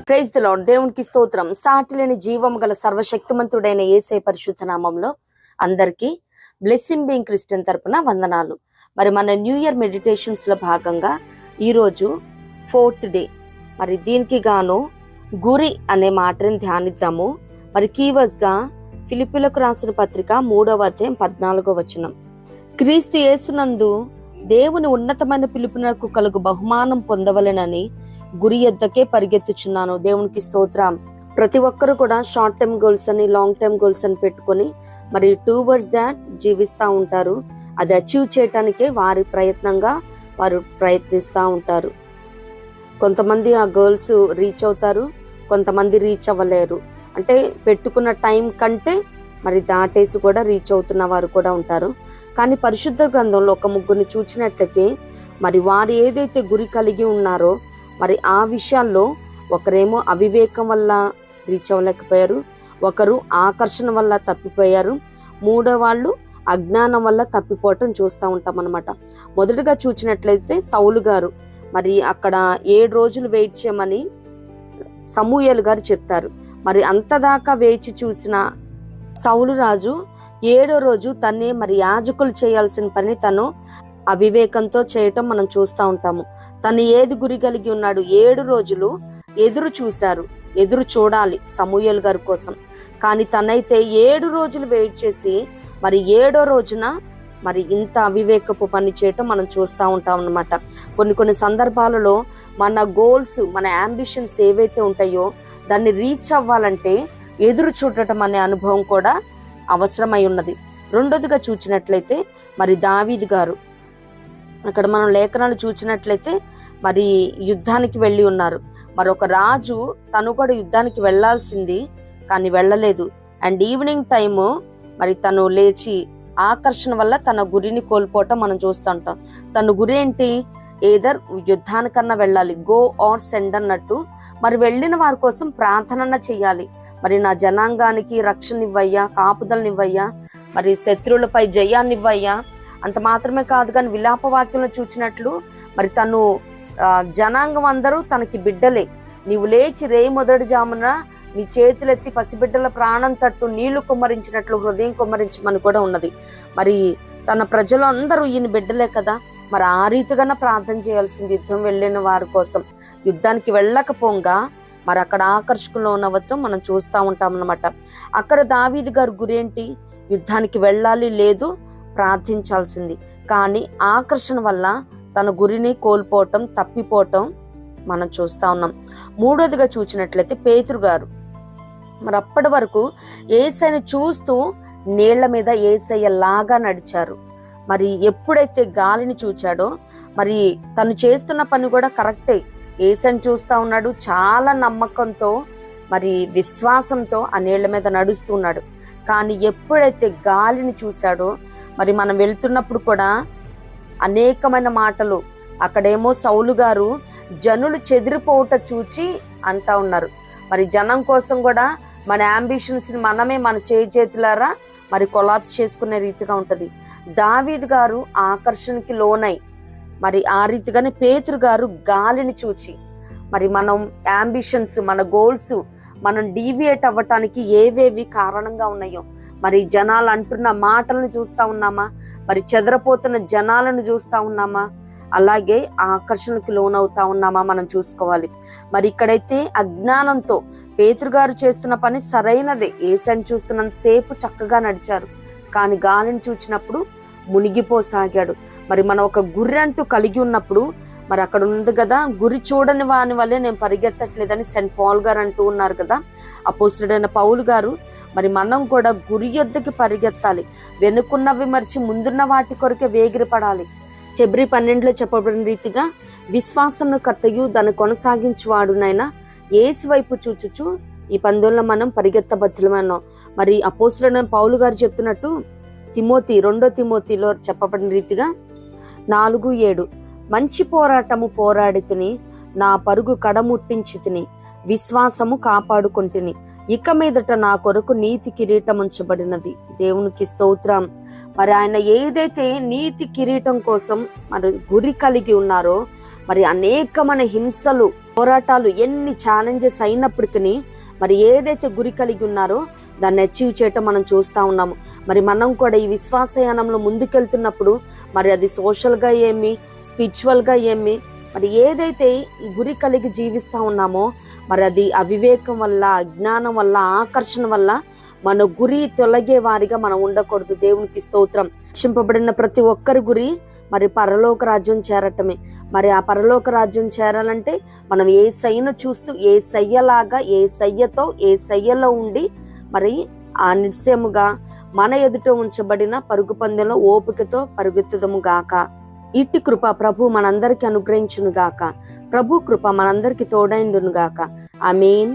Praise the lord. దేవునికి స్తోత్రం. సాటిలేని జీవం గల సర్వశక్తిమంతుడైన యేసయ్య పరిశుద్ధ నామంలో అందరికీ బ్లెస్సింగ్ బీయింగ్ క్రిస్టియన్ తరపున వందనాలు. మరి మన న్యూ ఇయర్ మెడిటేషన్స్ లో భాగంగా ఈరోజు 4th డే. మరి దీనికి గాను గురి అనే మాటని ధ్యానిద్దాము. మరి కీవర్డ్స్ గా ఫిలిప్పీలకు రాసిన పత్రిక 3వ అధ్యాయం 14వ వచనం. క్రీస్తు యేసునందు దేవుని ఉన్నతమైన పిలుపునకు కలుగు బహుమానం పొందవలెనని గురి యొద్దకే పరిగెత్తుచున్నాను. దేవునికి స్తోత్రం. ప్రతి ఒక్కరు కూడా షార్ట్ టర్మ్ గోల్స్ అని, లాంగ్ టర్మ్ గోల్స్ అని పెట్టుకొని మరి టువర్డ్స్ దాట్ జీవిస్తూ ఉంటారు. అది అచీవ్ చేయటానికే వారి ప్రయత్నంగా వారు ప్రయత్నిస్తూ ఉంటారు. కొంతమంది ఆ గోల్స్ రీచ్ అవుతారు, కొంతమంది రీచ్ అవ్వలేరు. అంటే పెట్టుకున్న టైం కంటే మరి దాటేసి కూడా రీచ్ అవుతున్న వారు కూడా ఉంటారు. కానీ పరిశుద్ధ గ్రంథంలో ఒక ముగ్గురిని చూచినట్లయితే మరి వారు ఏదైతే గురి కలిగి ఉన్నారో మరి ఆ విషయాల్లో ఒకరేమో అవివేకం వల్ల రీచ్ అవ్వలేకపోయారు, ఒకరు ఆకర్షణ వల్ల తప్పిపోయారు, మూడో వాళ్ళు అజ్ఞానం వల్ల తప్పిపోవటం చూస్తూ ఉంటాం అన్నమాట. మొదటగా చూచినట్లయితే సౌలు గారు మరి అక్కడ 7 రోజులు వెయిట్ చేయమని సమూయేలు గారు చెప్తారు. మరి అంతదాకా వేచి చూసిన సౌలు రాజు 7వ రోజు తన్నే మరి యాజకులు చేయాల్సిన పని తను అవివేకంతో చేయటం మనం చూస్తూ ఉంటాము. తను ఏది గురి కలిగి ఉన్నాడు, 7 రోజులు ఎదురు చూశారు, ఎదురు చూడాలి సమూయేలు గారి కోసం. కానీ తనైతే 7 రోజులు వెయిట్ చేసి మరి 7వ రోజున మరి ఇంత అవివేకపు పని చేయటం మనం చూస్తూ ఉంటాం అన్నమాట. కొన్ని సందర్భాలలో మన గోల్స్, మన అంబిషన్స్ ఏవైతే ఉంటాయో దాన్ని రీచ్ అవ్వాలంటే ఎదురు చూడటం అనే అనుభవం కూడా అవసరమై ఉన్నది. రెండోదిగా చూచినట్లయితే మరి దావీదు గారు అక్కడ మనం లేఖనాలు చూచినట్లయితే మరి యుద్ధానికి వెళ్ళి ఉన్నారు. మరి ఒక రాజు తను కూడా యుద్ధానికి వెళ్లాల్సింది కానీ వెళ్ళలేదు. అండ్ ఈవినింగ్ టైము మరి తను లేచి ఆకర్షణ వల్ల తన గురిని కోల్పోవటం మనం చూస్తుంటాం. తన గురి ఏంటి? ఏదర్ యుద్ధానికన్నా వెళ్ళాలి, గో ఆర్ సెండ్ అన్నట్టు. మరి వెళ్ళిన వారి కోసం ప్రార్థన చెయ్యాలి. మరి నా జనాంగానికి రక్షణ ఇవ్వయ్యా, కాపుదలనివ్వయ్యా, మరి శత్రువులపై జయాన్ని ఇవ్వయ్యా. అంత మాత్రమే కాదు కానీ విలాప వాక్యంలో చూచినట్లు మరి తను జనాంగం అందరూ తనకి బిడ్డలే. నీవు లేచి రేయి మొదటి జామున నీ చేతులెత్తి పసిబిడ్డల ప్రాణం తట్టు నీళ్లు కుమ్మరించినట్లు హృదయం కుమ్మరించమని కూడా ఉన్నది. మరి తన ప్రజలు అందరూ ఈయన బిడ్డలే కదా, మరి ఆ రీతిగానే ప్రార్థన చేయాల్సింది యుద్ధం వెళ్ళిన వారి కోసం. యుద్ధానికి వెళ్ళకపోగా మరి అక్కడ ఆకర్షకుల్లో ఉన్నవతో మనం చూస్తూ ఉంటాం అన్నమాట. అక్కడ దావీదు గారి గురేంటి? యుద్ధానికి వెళ్ళాలి, లేదు ప్రార్థించాల్సింది. కానీ ఆకర్షణ వల్ల తన గురిని కోల్పోవటం, తప్పిపోవటం మనం చూస్తూ ఉన్నాం. మూడోదిగా చూసినట్లయితే పేతురు గారు మరి అప్పటి వరకు యేసయ్యను చూస్తూ నీళ్ల మీద యేసయ్య లాగా నడిచారు. మరి ఎప్పుడైతే గాలిని చూచాడో మరి తను చేస్తున్న పని కూడా కరెక్టే. యేసయ్యను చూస్తూ ఉన్నాడు, చాలా నమ్మకంతో మరి విశ్వాసంతో ఆ నీళ్ల మీద నడుస్తున్నాడు. కానీ ఎప్పుడైతే గాలిని చూశాడో మరి మనం వెళ్తున్నప్పుడు కూడా అనేకమైన మాటలు, అక్కడేమో సౌలు గారు జనులు చెదిరిపోవుట చూచి అంటా ఉన్నారు. మరి జనం కోసం కూడా మన అంబిషన్స్ ని మనమే మన చేతులారా మరి కొలాప్స్ చేసుకునే రీతిగా ఉంటది. దావీదు గారు ఆకర్షణకి లోనై మరి ఆ రీతిగానే పేతురు గారు గాలిని చూచి మరి మనం అంబిషన్స్, మన గోల్స్ మనం డీవియేట్ అవ్వటానికి ఏవేవి కారణంగా ఉన్నాయో మరి జనాలు అంటున్న మాటలను చూస్తూ ఉన్నామా, మరి చెదరపోతున్న జనాలను చూస్తూ ఉన్నామా, అలాగే ఆకర్షణకు లోనవుతా ఉన్నామా మనం చూసుకోవాలి. మరి ఇక్కడైతే అజ్ఞానంతో పేతురు గారు చేస్తున్న పని సరైనదే. యేసయ్యను చూస్తున్నంతసేపు చక్కగా నడిచారు, కానీ గాలిని చూచినప్పుడు మునిగిపోసాగాడు. మరి మనం ఒక గురి అంటూ కలిగి ఉన్నప్పుడు మరి అక్కడ ఉంది కదా, గురి చూడని వాని వల్లే నేను పరిగెత్తట్లేదని సెయింట్ పాల్ గారు అంటూ ఉన్నారు కదా. అపోస్తలుడైన పౌలు గారు మరి మనం కూడా గురి యొద్దకి పరిగెత్తాలి, వెనుకున్నవి మరిచి ముందున్న వాటి కొరకే వేగిరపడాలి. హెబ్రీ 12లో చెప్పబడిన రీతిగా విశ్వాసంను కర్తయు దాన్ని కొనసాగించువాడునైనా యేసు వైపు చూచుచు ఈ పందెంలో మనం పరిగెత్తబద్దులమన్నాం. మరి అపోస్తలుడైన పౌలు గారు చెప్తున్నట్టు 2 తిమోతిలో చెప్పబడిన రీతిగా 4:7 మంచి పోరాటము పోరాడితిని, నా పరుగు కడముట్టించి తిని, విశ్వాసము కాపాడుకుంటుని, ఇక మీదట నా కొరకు నీతి కిరీటం ఉంచబడినది. దేవునికి స్తోత్రం. మరి ఆయన ఏదైతే నీతి కిరీటం కోసం మరి గురి కలిగి ఉన్నారో మరి అనేకమైన హింసలు పోరాటాలు ఎన్ని ఛాలెంజెస్ అయినప్పటికీ మరి ఏదైతే గురి కలిగి ఉన్నారో దాన్ని అచీవ్ చేయటం మనం చూస్తూ ఉన్నాము. మరి మనం కూడా ఈ విశ్వాసయానంలో ముందుకెళ్తున్నప్పుడు మరి అది సోషల్గా ఏమి, స్పిరిచువల్గా ఏమి, మరి ఏదైతే గురి కలిగి జీవిస్తూ ఉన్నామో మరి అది అవివేకం వల్ల, అజ్ఞానం వల్ల, ఆకర్షణ వల్ల మన గురి తొలగే వారిగా మనం ఉండకూడదు. దేవునికి స్తోత్రం. రక్షింపబడిన ప్రతి ఒక్కరి గురి మరి పరలోక రాజ్యం చేరటమే. మరి ఆ పరలోక రాజ్యం చేరాలంటే మనం యేసయ్యను చూస్తూ యేసయ్యలాగా, యేసయ్యతో, యేసయ్యలో ఉండి మరి ఆ నిశ్చయముగా మన ఎదుట ఉంచబడిన పరుగు పందెంలో ఓపికతో పరుగుతుదము గాక. ఇట్టి కృప ప్రభు మనందరికి అనుగ్రహించును గాక. ప్రభు కృప మనందరికి తోడైండును గాక. ఆమేన్.